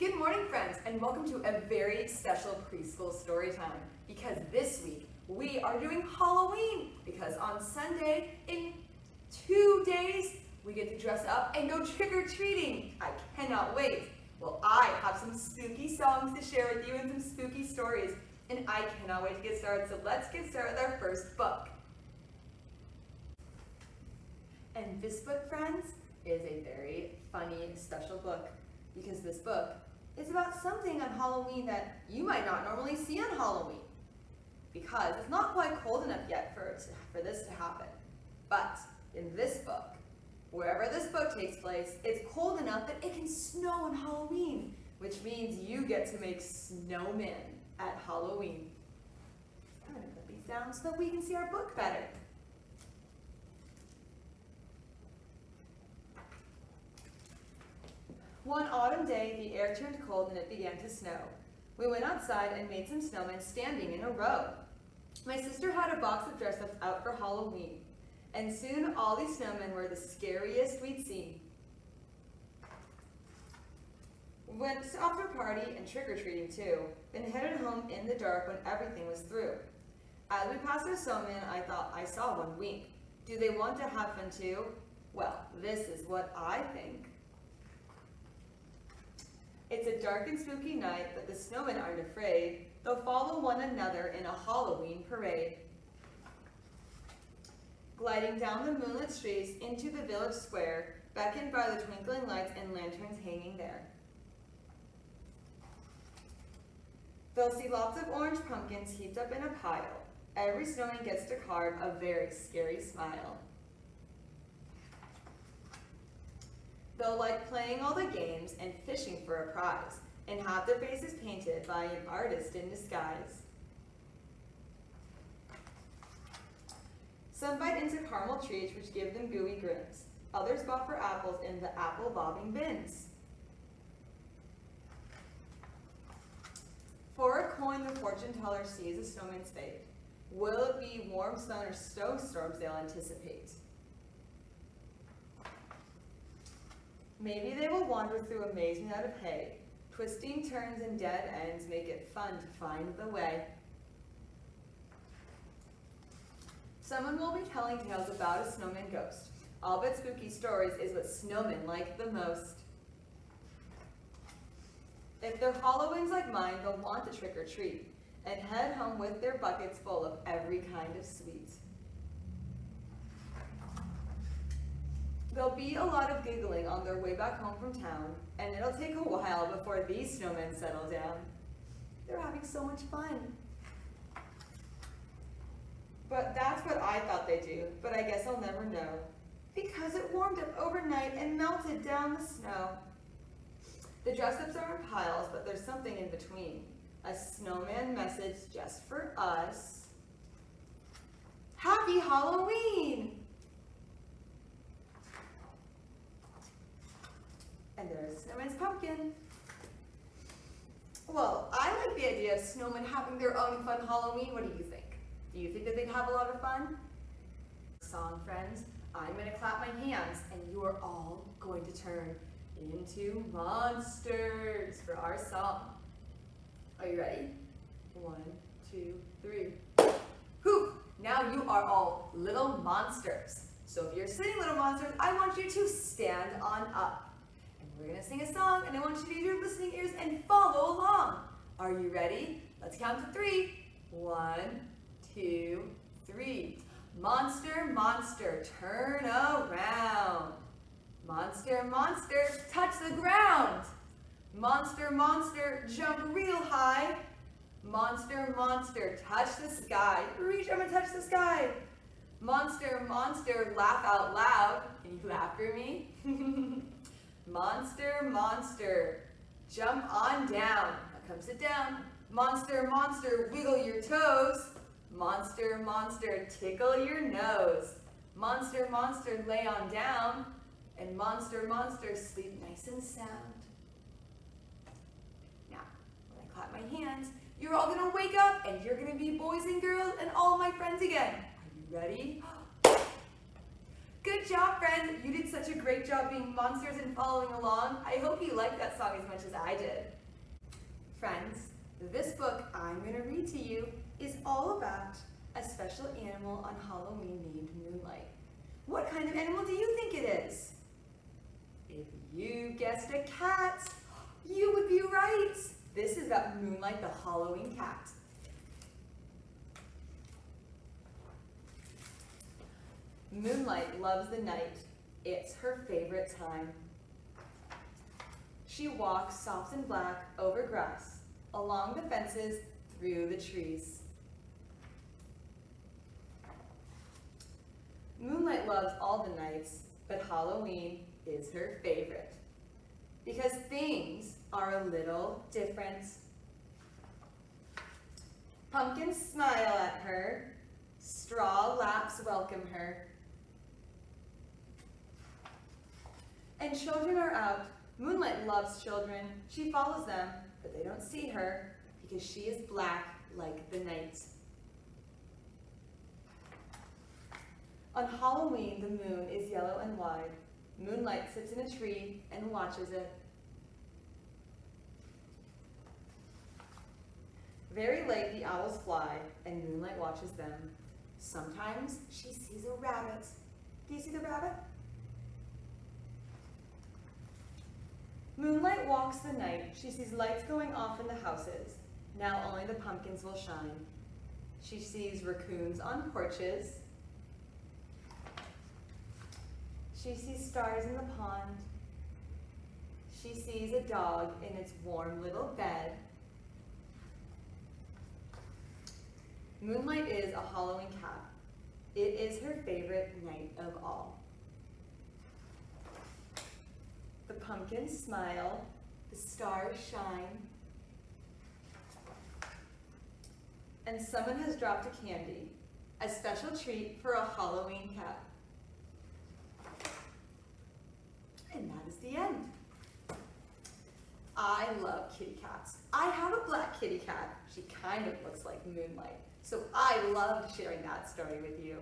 Good morning, friends, and welcome to a very special preschool story time. Because this week we are doing Halloween. Because on Sunday, in 2 days, we get to dress up and go trick-or-treating. I cannot wait. Well, I have some spooky songs to share with you and some spooky stories, and I cannot wait to get started. So let's get started with our first book. And this book, friends, is a very funny, special book, because this book is about something on Halloween that you might not normally see on Halloween, because it's not quite cold enough yet for this to happen. But in this book, wherever this book takes place, it's cold enough that it can snow on Halloween, which means you get to make snowmen at Halloween. I'm going to put these down so that we can see our book better. One autumn day, the air turned cold and it began to snow. We went outside and made some snowmen standing in a row. My sister had a box of dress-ups out for Halloween, and soon all these snowmen were the scariest we'd seen. We went after a party and trick-or-treating too, then headed home in the dark when everything was through. As we passed our snowmen, I thought I saw one wink. Do they want to have fun too? Well, this is what I think. It's a dark and spooky night, but the snowmen aren't afraid. They'll follow one another in a Halloween parade. Gliding down the moonlit streets into the village square, beckoned by the twinkling lights and lanterns hanging there. They'll see lots of orange pumpkins heaped up in a pile. Every snowman gets to carve a very scary smile. They'll like playing all the games and fishing for a prize, and have their faces painted by an artist in disguise. Some bite into caramel treats, which give them gooey grins. Others bought for apples in the apple bobbing bins. For a coin, the fortune teller sees a snowman's fate. Will it be warm sun or snowstorms they'll anticipate? Maybe they will wander through a maze made out of hay. Twisting turns and dead ends make it fun to find the way. Someone will be telling tales about a snowman ghost. I'll bet spooky stories is what snowmen like the most. If their Halloweens like mine, they'll want to trick or treat and head home with their buckets full of every kind of sweet. There'll be a lot of giggling on their way back home from town, and it'll take a while before these snowmen settle down. They're having so much fun. But that's what I thought they'd do, but I guess I'll never know, because it warmed up overnight and melted down the snow. The dress-ups are in piles, but there's something in between. A snowman message just for us. Happy Halloween! And there's Snowman's pumpkin. Well, I like the idea of snowmen having their own fun Halloween. What do you think? Do you think that they'd have a lot of fun? Song, friends. I'm going to clap my hands, and you are all going to turn into monsters for our song. Are you ready? 1, 2, 3. Whew! Now you are all little monsters. So if you're sitting little monsters, I want you to stand on up. We're going to sing a song, and I want you to use your listening ears and follow along. Are you ready? Let's count to 3. 1, 2, 3. Monster, monster, turn around. Monster, monster, touch the ground. Monster, monster, jump real high. Monster, monster, touch the sky. Reach up and touch the sky. Monster, monster, laugh out loud. Can you laugh for me? Monster, monster, jump on down. Now come sit down. Monster, monster, wiggle your toes. Monster, monster, tickle your nose. Monster, monster, lay on down. And monster, monster, sleep nice and sound. Now, when I clap my hands, you're all gonna wake up and you're gonna be boys and girls and all my friends again. Are you ready? Good Good job, friends. You did such a great job being monsters and following along. I hope you liked that song as much as I did. Friends, this book I'm going to read to you is all about a special animal on Halloween named Moonlight. What kind of animal do you think it is? If you guessed a cat, you would be right. This is about Moonlight the Halloween cat. Moonlight loves the night. It's her favorite time. She walks soft and black over grass, along the fences, through the trees. Moonlight loves all the nights, but Halloween is her favorite. Because things are a little different. Pumpkins smile at her. Straw laps welcome her. And children are out. Moonlight loves children. She follows them, but they don't see her because she is black like the night. On Halloween, the moon is yellow and wide. Moonlight sits in a tree and watches it. Very late, the owls fly, and Moonlight watches them. Sometimes she sees a rabbit. Do you see the rabbit? Moonlight walks the night. She sees lights going off in the houses. Now only the pumpkins will shine. She sees raccoons on porches. She sees stars in the pond. She sees a dog in its warm little bed. Moonlight is a Halloween cat. It is her favorite night of all. The pumpkins smile, the stars shine, and someone has dropped a candy, a special treat for a Halloween cat. And that is the end. I love kitty cats. I have a black kitty cat. She kind of looks like Moonlight. So I loved sharing that story with you.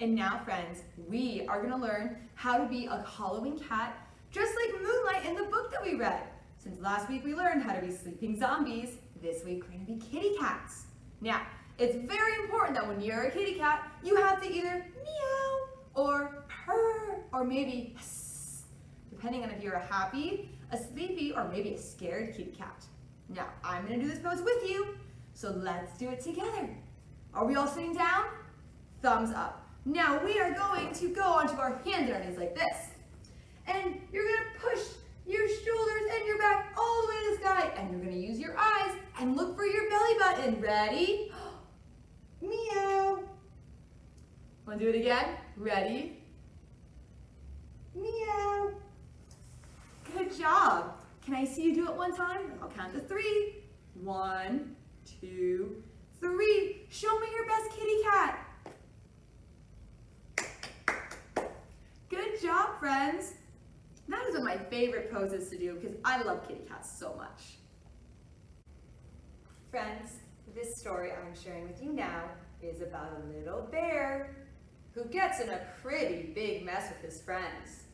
And now, friends, we are going to learn how to be a Halloween cat, just like Moonlight in the book that we read. Since last week we learned how to be sleeping zombies, this week we're going to be kitty cats. Now, it's very important that when you're a kitty cat, you have to either meow or purr or maybe hiss, depending on if you're a happy, a sleepy, or maybe a scared kitty cat. Now, I'm going to do this pose with you, so let's do it together. Are we all sitting down? Thumbs up. Now we are going to go onto our hands and our knees like this. And you're going to push your shoulders and your back all the way to the sky. And you're going to use your eyes and look for your belly button. Ready? Meow. Want to do it again? Ready? Meow. Good job. Can I see you do it one time? I'll count to 3. 1, 2, 3. Show me your best kitty cat. Good job, friends. That is one of my favorite poses to do because I love kitty cats so much. Friends, this story I'm sharing with you now is about a little bear who gets in a pretty big mess with his friends.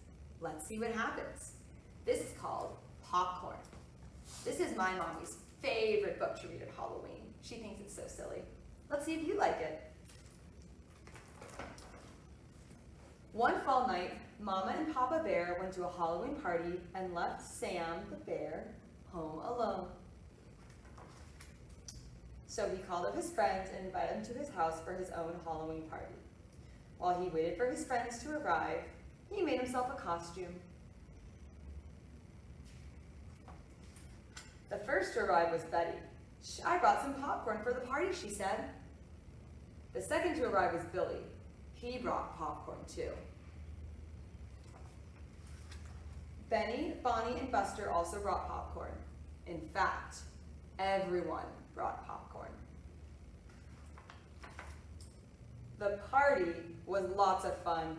Let's see what happens. This is called Popcorn. This is my mommy's favorite book to read at Halloween. She thinks it's so silly. Let's see if you like it. One fall night, Mama and Papa Bear went to a Halloween party and left Sam the bear home alone. So he called up his friends and invited them to his house for his own Halloween party. While he waited for his friends to arrive, he made himself a costume. The first to arrive was Betty. I brought some popcorn for the party, she said. The second to arrive was Billy. He brought popcorn too. Benny, Bonnie, and Buster also brought popcorn. In fact, everyone brought popcorn. The party was lots of fun.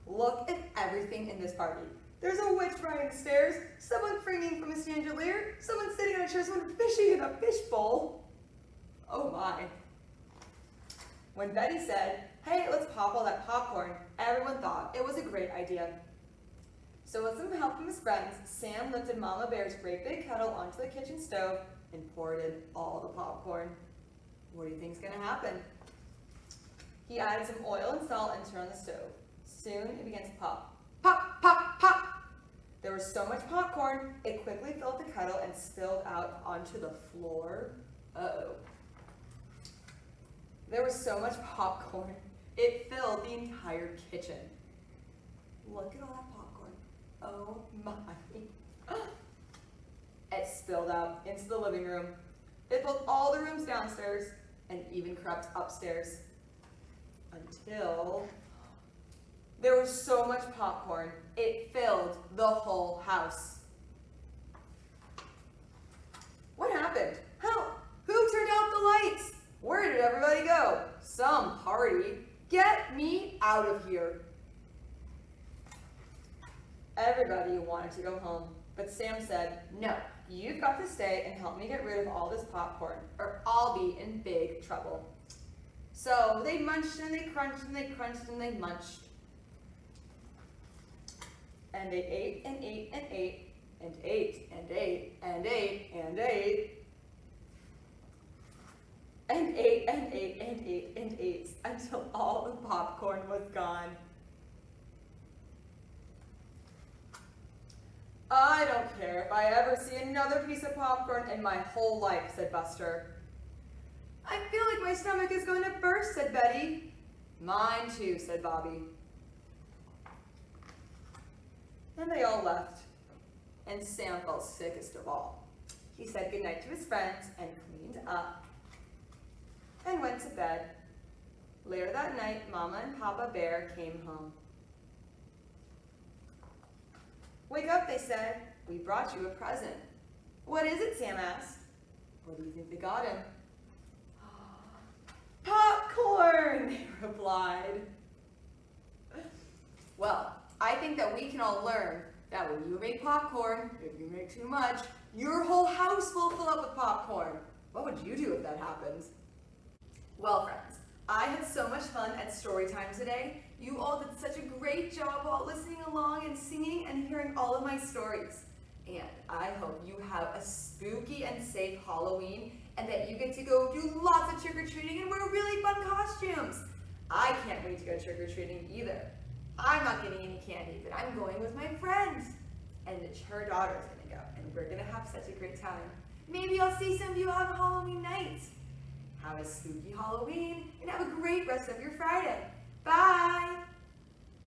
Look at everything in this party. There's a witch riding stairs, someone swinging from a chandelier, someone sitting on a chair, someone fishing in a fishbowl. Oh my. When Betty said, "Hey, let's pop all that popcorn." Everyone thought it was a great idea. So with some help from his friends, Sam lifted Mama Bear's great big kettle onto the kitchen stove and poured in all the popcorn. What do you think's gonna happen? He added some oil and salt and turned on the stove. Soon it began to pop. Pop, pop, pop! There was so much popcorn, it quickly filled the kettle and spilled out onto the floor. Uh-oh. There was so much popcorn, it filled the entire kitchen. Look at all that popcorn. Oh my. It spilled out into the living room. It filled all the rooms downstairs and even crept upstairs. Until there was so much popcorn, it filled the whole house. What happened? Help! Who turned out the lights? Where did everybody go? Some party. Get me out of here. Everybody wanted to go home, but Sam said, "No, you've got to stay and help me get rid of all this popcorn, or I'll be in big trouble." So they munched and they crunched and they crunched and they munched. And they ate and ate and ate and ate and ate and ate and ate and ate and ate and ate and ate until all the popcorn was gone. "I don't care if I ever see another piece of popcorn in my whole life," said Buster. "I feel like my stomach is going to burst," said Betty. "Mine too," said Bobby. And they all left, and Sam felt sickest of all. He said goodnight to his friends and cleaned up and went to bed. Later that night, Mama and Papa Bear came home. "Wake up," they said. "We brought you a present." "What is it?" Sam asked. What do you think they got him? "Popcorn," they replied. Well, I think that we can all learn that when you make popcorn, if you make too much, your whole house will fill up with popcorn. What would you do if that happens? Well, friends, I had so much fun at Storytime today. You all did such a great job while listening along and singing and hearing all of my stories. And I hope you have a spooky and safe Halloween and that you get to go do lots of trick-or-treating and wear really fun costumes. I can't wait to go trick-or-treating either. I'm not getting any candy, but I'm going with my friends. And her daughter's gonna go, and we're gonna have such a great time. Maybe I'll see some of you on Halloween night. Have a spooky Halloween, and have a great rest of your Friday. Bye!